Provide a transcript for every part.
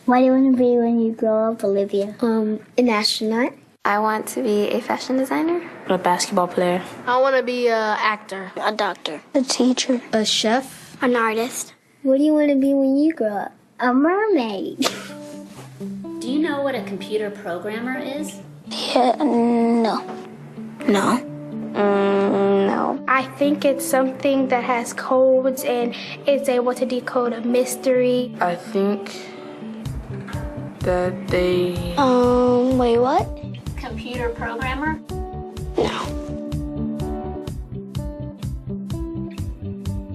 What do you want to be when you grow up, Olivia? An astronaut. I want to be a fashion designer. A basketball player. I want to be an actor. A doctor. A teacher. A chef. An artist. What do you want to be when you grow up? A mermaid. Do you know what a computer programmer is? Yeah, no. No. No. I think it's something that has codes and is able to decode a mystery. I think that they... Wait, what? Computer programmer? No.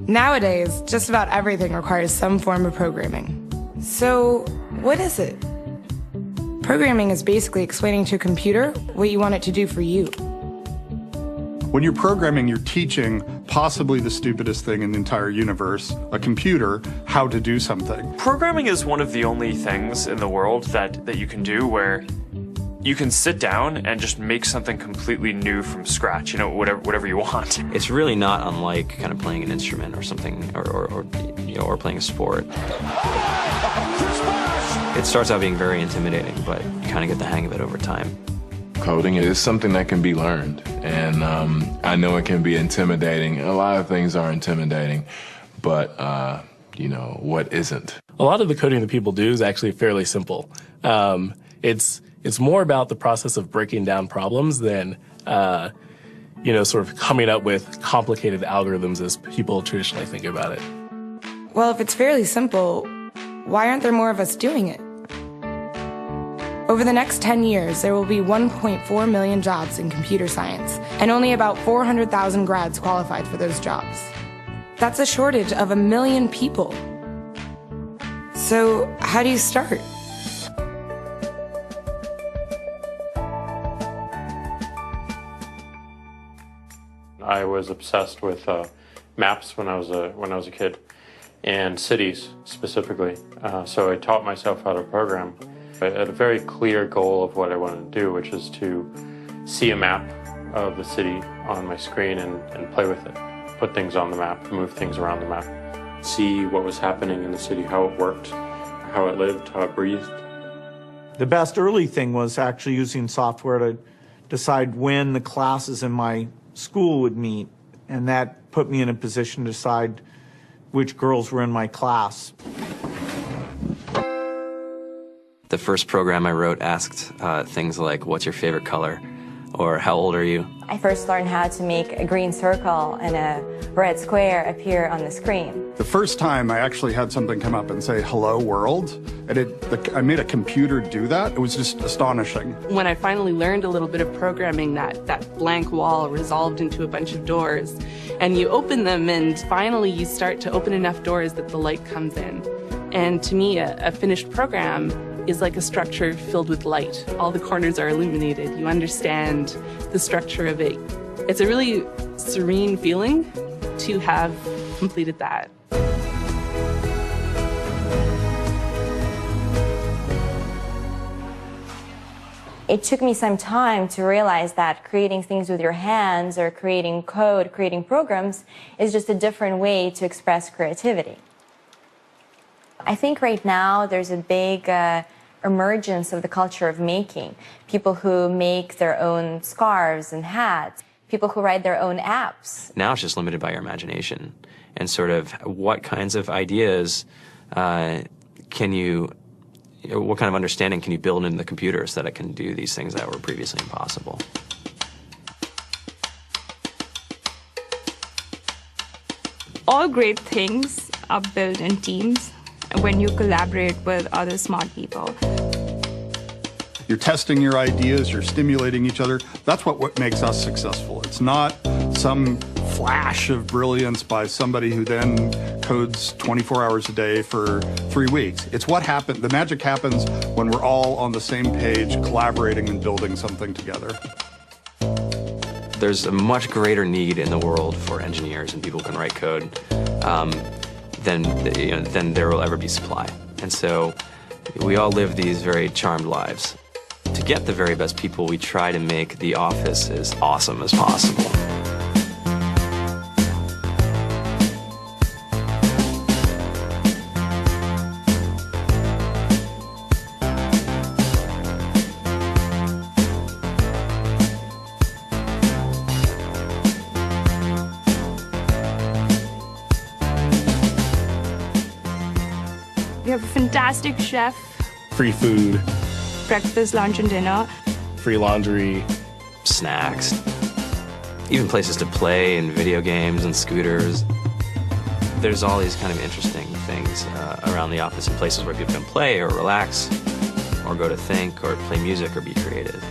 Nowadays, just about everything requires some form of programming. So, what is it? Programming is basically explaining to a computer what you want it to do for you. When you're programming, you're teaching possibly the stupidest thing in the entire universe, a computer, how to do something. Programming is one of the only things in the world that you can do where you can sit down and just make something completely new from scratch, you know, whatever you want. It's really not unlike kind of playing an instrument or something, or playing a sport. It starts out being very intimidating, but you kind of get the hang of it over time. Coding is something that can be learned, and I know it can be intimidating. A lot of things are intimidating, but you know, what isn't? A lot of the coding that people do is actually fairly simple. It's more about the process of breaking down problems than sort of coming up with complicated algorithms as people traditionally think about it. Well, if it's fairly simple, why aren't there more of us doing it? Over the next 10 years, there will be 1.4 million jobs in computer science, and only about 400,000 grads qualified for those jobs. That's a shortage of 1 million people. So, how do you start? I was obsessed with maps when I was a kid, and cities specifically. So I taught myself how to program. I had a very clear goal of what I wanted to do, which is to see a map of the city on my screen and play with it. Put things on the map, move things around the map. See what was happening in the city, how it worked, how it lived, how it breathed. The best early thing was actually using software to decide when the classes in my school would meet, and that put me in a position to decide which girls were in my class. The first program I wrote asked things like, what's your favorite color? Or how old are you? I first learned how to make a green circle and a red square appear on the screen. The first time I actually had something come up and say, hello world, and I made a computer do that. It was just astonishing. When I finally learned a little bit of programming, that blank wall resolved into a bunch of doors, and you open them, and finally you start to open enough doors that the light comes in. And to me, a finished program is like a structure filled with light. All the corners are illuminated. You understand the structure of it. It's a really serene feeling to have completed that. It took me some time to realize that creating things with your hands or creating code, creating programs, is just a different way to express creativity. I think right now there's a big emergence of the culture of making. People who make their own scarves and hats, people who write their own apps. Now it's just limited by your imagination and sort of what kinds of ideas what kind of understanding can you build into the computer so that it can do these things that were previously impossible. All great things are built in teams when you collaborate with other smart people. You're testing your ideas, you're stimulating each other. That's what makes us successful. It's not some flash of brilliance by somebody who then codes 24 hours a day for 3 weeks. It's what happened. The magic happens when we're all on the same page, collaborating and building something together. There's a much greater need in the world for engineers and people who can write code than there will ever be supply. And so we all live these very charmed lives. To get the very best people, we try to make the office as awesome as possible. have a fantastic chef, Free food, breakfast, lunch, and dinner. free laundry, snacks, even places to play and video games and scooters. There's all these kind of interesting things around the office and places where people can play or relax or go to think or play music or be creative.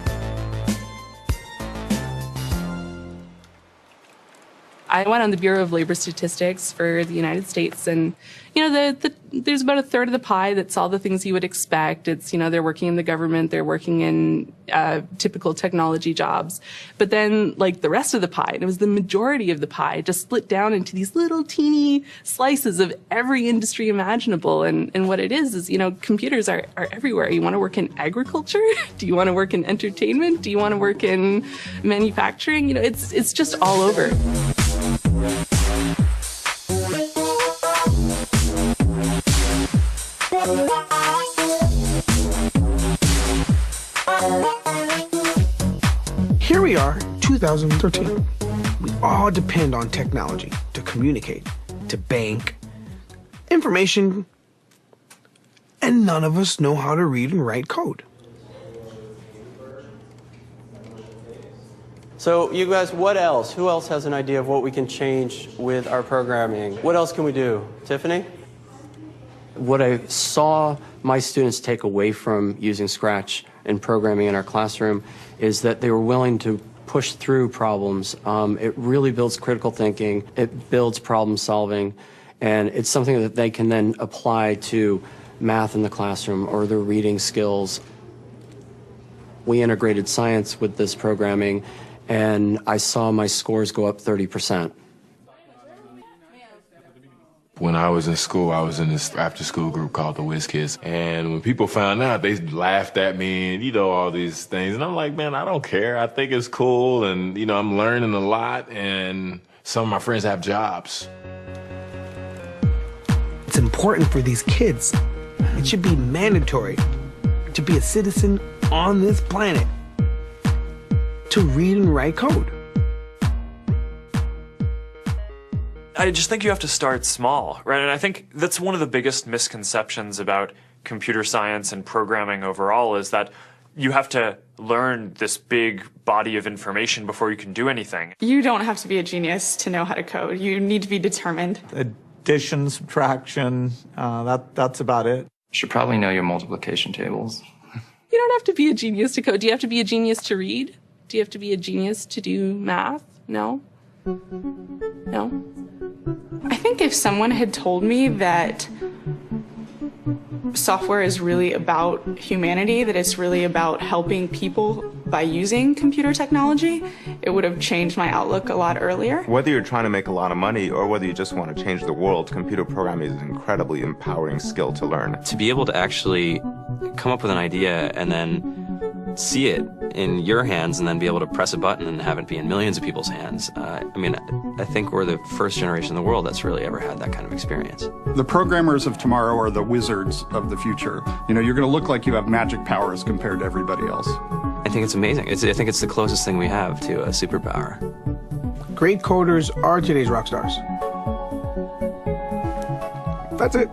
I went on the Bureau of Labor Statistics for the United States, and there's about a third of the pie that's all the things you would expect. It's, they're working in the government, they're working in typical technology jobs. But then, like, the rest of the pie, and it was the majority of the pie, just split down into these little teeny slices of every industry imaginable. And what it is, computers are everywhere. You want to work in agriculture? Do you want to work in entertainment? Do you want to work in manufacturing? It's just all over. Here we are, 2013. We all depend on technology to communicate, to bank, information, and none of us know how to read and write code. So you guys, what else? Who else has an idea of what we can change with our programming? What else can we do? Tiffany? What I saw my students take away from using Scratch and programming in our classroom is that they were willing to push through problems. It really builds critical thinking, it builds problem solving, and it's something that they can then apply to math in the classroom or their reading skills. We integrated science with this programming, and I saw my scores go up 30%. When I was in school, I was in this after-school group called the Whiz Kids. And when people found out, they laughed at me and, all these things. And I'm like, man, I don't care. I think it's cool. And, I'm learning a lot. And some of my friends have jobs. It's important for these kids. It should be mandatory to be a citizen on this planet, to read and write code. I just think you have to start small, right? And I think that's one of the biggest misconceptions about computer science and programming overall is that you have to learn this big body of information before you can do anything. You don't have to be a genius to know how to code. You need to be determined. Addition, subtraction, that's about it. You should probably know your multiplication tables. You don't have to be a genius to code. Do you have to be a genius to read? Do you have to be a genius to do math? No? No? I think if someone had told me that software is really about humanity, that it's really about helping people by using computer technology, it would have changed my outlook a lot earlier. Whether you're trying to make a lot of money or whether you just want to change the world, computer programming is an incredibly empowering skill to learn. To be able to actually come up with an idea and then see it in your hands and then be able to press a button and have it be in millions of people's hands. I think we're the first generation in the world that's really ever had that kind of experience. The programmers of tomorrow are the wizards of the future. You're going to look like you have magic powers compared to everybody else. I think it's amazing. I think it's the closest thing we have to a superpower. Great coders are today's rock stars. That's it.